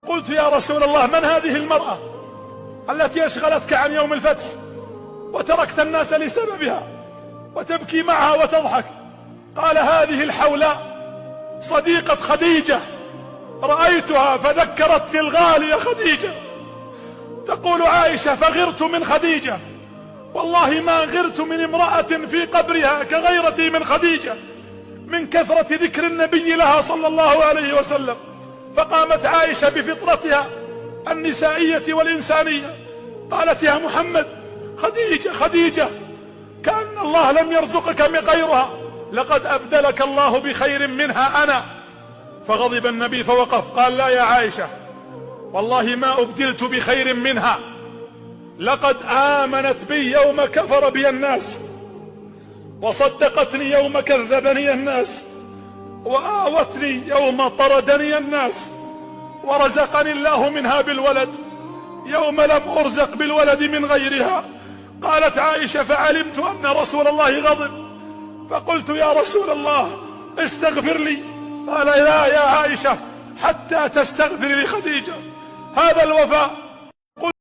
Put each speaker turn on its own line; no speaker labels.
قلت يا رسول الله من هذه المرأة التي أشغلتك عن يوم الفتح وتركت الناس لسببها وتبكي معها وتضحك؟ قال هذه الحولاء صديقة خديجة، رأيتها فذكرتني الغالية خديجة. تقول عائشة فغرت من خديجة، والله ما غرت من امرأة في قبرها كغيرتي من خديجة من كثرة ذكر النبي لها صلى الله عليه وسلم. فقامت عائشة بفطرتها النسائية والإنسانية، قالت يا محمد خديجة خديجة، كأن الله لم يرزقك من غيرها، لقد أبدلك الله بخير منها أنا. فغضب النبي فوقف، قال لا يا عائشة والله ما أبدلت بخير منها، لقد آمنت بي يوم كفر بي الناس، وصدقتني يوم كذبني الناس، وآوتني يوم طردني الناس، ورزقني الله منها بالولد يوم لم أرزق بالولد من غيرها. قالت عائشة فعلمت أن رسول الله غضب، فقلت يا رسول الله استغفر لي. قال لا يا عائشة حتى تستغفر لخديجة. هذا الوفاء